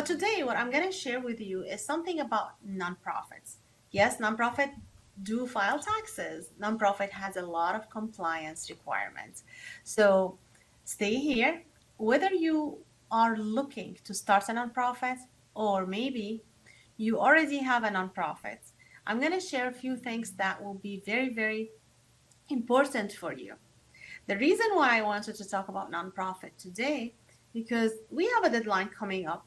today, what I'm going to share with you is something about nonprofits. Yes, nonprofit do file taxes. Nonprofit has a lot of compliance requirements. So stay here. Whether you are looking to start a nonprofit or maybe you already have a nonprofit, I'm going to share a few things that will be very, very important for you. The reason why I wanted to talk about nonprofit today, because we have a deadline coming up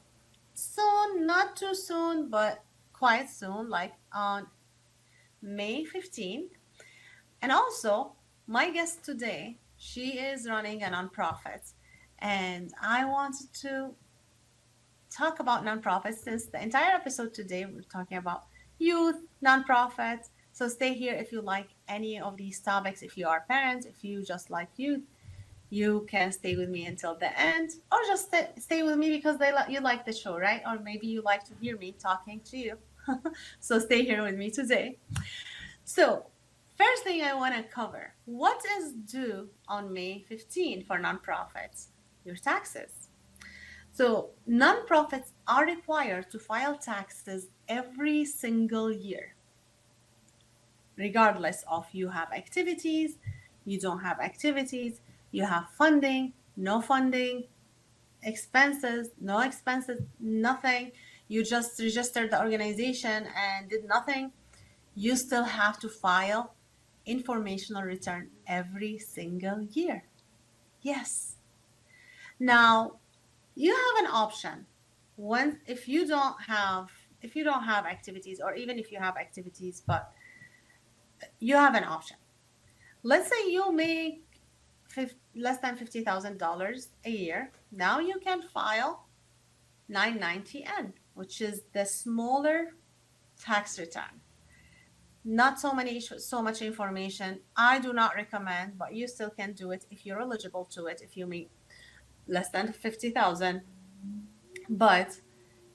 soon, not too soon, but quite soon, like on May 15th. And also, my guest today, she is running a nonprofit, and I wanted to talk about nonprofits since the entire episode today we're talking about youth, nonprofits. So stay here if you like any of these topics. If you are parents, if you just like youth, you can stay with me until the end, or just stay with me because you like the show, right? Or maybe you like to hear me talking to you. So stay here with me today. So first thing I want to cover, what is due on May 15 for nonprofits? Your taxes. So nonprofits are required to file taxes every single year, regardless of you have activities, you don't have activities, you have funding, no funding, expenses, no expenses, nothing. You just registered the organization and did nothing. You still have to file informational return every single year. Yes. Now, you have an option. If you don't have activities, or even if you have activities, but you have an option. Let's say you make less than $50,000 a year. Now you can file 990N, which is the smaller tax return. Not so much information. I do not recommend, but you still can do it if you're eligible to it, if you make less than 50,000. But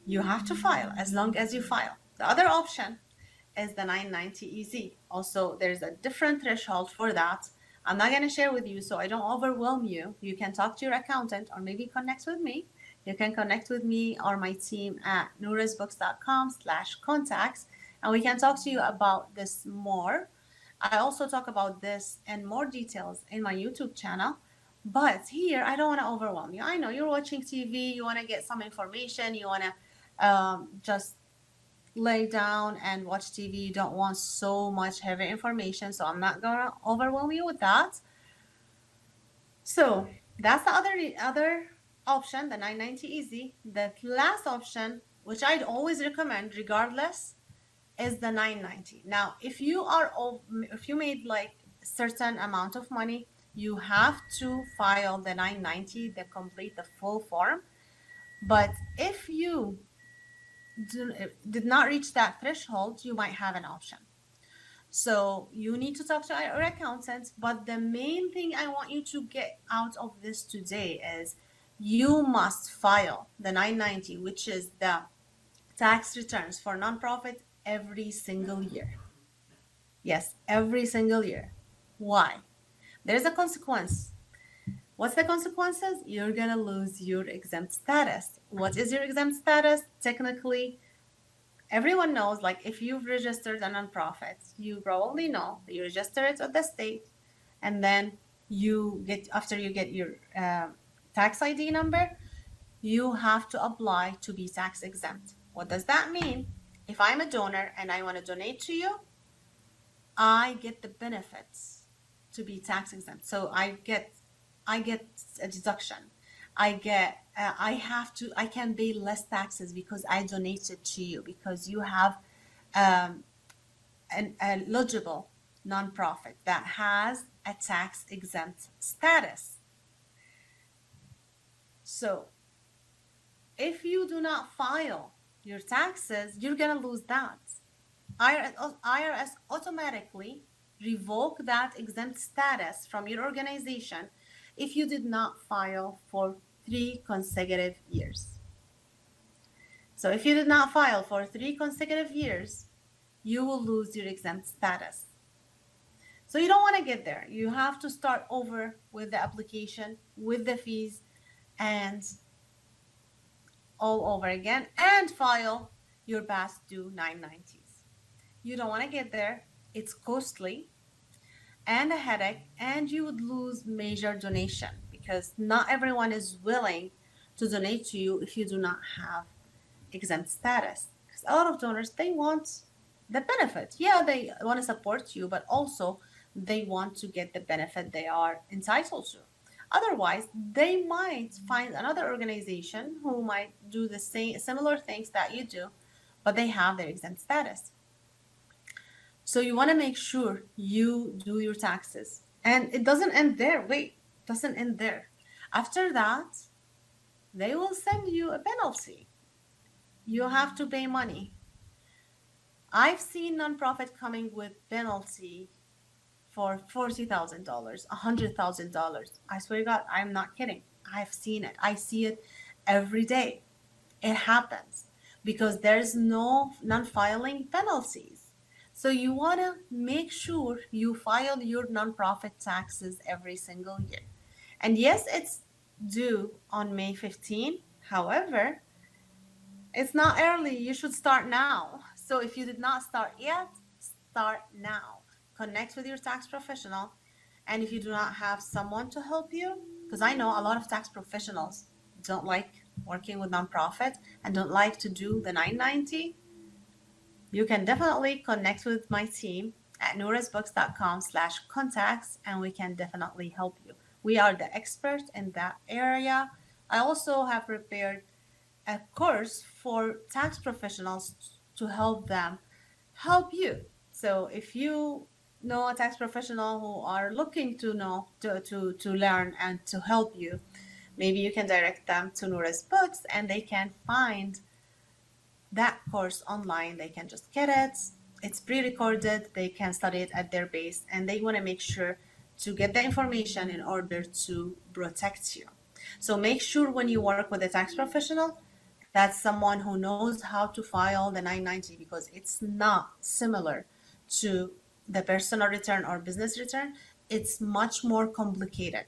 you have to file as long as you file. The other option is the 990EZ. Also, there's a different threshold for that. I'm not going to share with you so I don't overwhelm you. You can talk to your accountant or maybe connect with me. You can connect with me or my team at nourasbooks.com/contacts, and we can talk to you about this more. I also talk about this in more details in my YouTube channel. But here, I don't want to overwhelm you. I know you're watching TV, you want to get some information, you want to just lay down and watch TV. You don't want so much heavy information, so I'm not going to overwhelm you with that. So that's the other option, the 990EZ. The last option, which I'd always recommend regardless, is the 990. Now, if you made like a certain amount of money, you have to file the 990, the full form. But if you did not reach that threshold, you might have an option. So you need to talk to your accountant. But the main thing I want you to get out of this today is you must file the 990, which is the tax returns for nonprofit, every single year. Yes, every single year. Why? There's a consequence. What's the consequences? You're going to lose your exempt status. What is your exempt status? Technically, everyone knows, like if you've registered a nonprofit, you probably know that you register it at the state, and then after you get your tax ID number, you have to apply to be tax exempt. What does that mean? If I'm a donor and I want to donate to you, I get the benefits to be tax exempt. So I get a deduction. I can pay less taxes because I donated to you, because you have an eligible nonprofit that has a tax exempt status. So if you do not file your taxes, you're gonna lose that. IRS automatically revoke that exempt status from your organization if you did not file for 3 consecutive years. So if you did not file for 3 consecutive years, you will lose your exempt status. So you don't want to get there. You have to start over with the application, with the fees, and all over again and file your past due 990s. You don't want to get there. It's costly and a headache, and you would lose major donation because not everyone is willing to donate to you if you do not have exempt status. Because a lot of donors, they want the benefit. Yeah, they want to support you, but also they want to get the benefit they are entitled to. Otherwise, they might find another organization who might do the same similar things that you do, but they have their exempt status. So you want to make sure you do your taxes. And it doesn't end there. Wait, doesn't end there. After that, they will send you a penalty. You have to pay money. I've seen nonprofit coming with penalty for $40,000, $100,000. I swear to God, I'm not kidding. I've seen it. I see it every day. It happens because there's no non-filing penalties. So you want to make sure you file your nonprofit taxes every single year. And yes, it's due on May 15. However, it's not early. You should start now. So if you did not start yet, start now. Connect with your tax professional. And if you do not have someone to help you, because I know a lot of tax professionals don't like working with nonprofit and don't like to do the 990, you can definitely connect with my team at noorasbooks.com/contacts, and we can definitely help you. We are the experts in that area. I also have prepared a course for tax professionals to help them help you. So if you know a tax professional who are looking to know to learn and to help you, maybe you can direct them to Noura's Books and they can find that course online. They can just get it. It's pre-recorded. They can study it at their base, and they want to make sure to get the information in order to protect you. So make sure when you work with a tax professional, that's someone who knows how to file the 990, because it's not similar to the personal return or business return. It's much more complicated.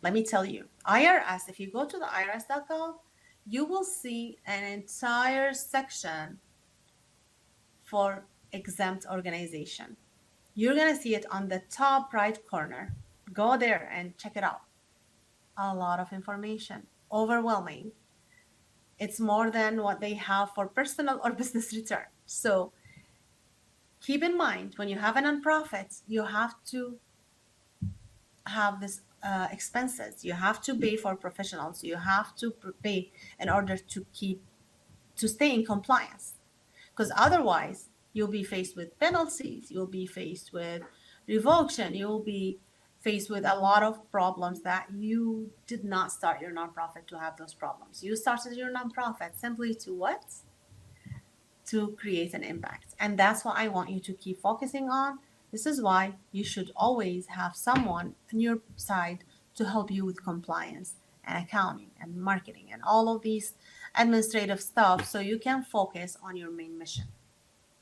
Let me tell you, IRS, if you go to the irs.gov, you will see an entire section for exempt organization. You're going to see it on the top right corner. Go there and check it out. A lot of information, overwhelming. It's more than what they have for personal or business return. So keep in mind, when you have a nonprofit, you have to have this expenses. You have to pay for professionals. You have to pay in order to stay in compliance. Because otherwise, you'll be faced with penalties. You'll be faced with revocation. You'll be faced with a lot of problems that you did not start your nonprofit to have those problems. You started your nonprofit simply to what? To create an impact. And that's what I want you to keep focusing on. This is why you should always have someone on your side to help you with compliance and accounting and marketing and all of these administrative stuff, so you can focus on your main mission.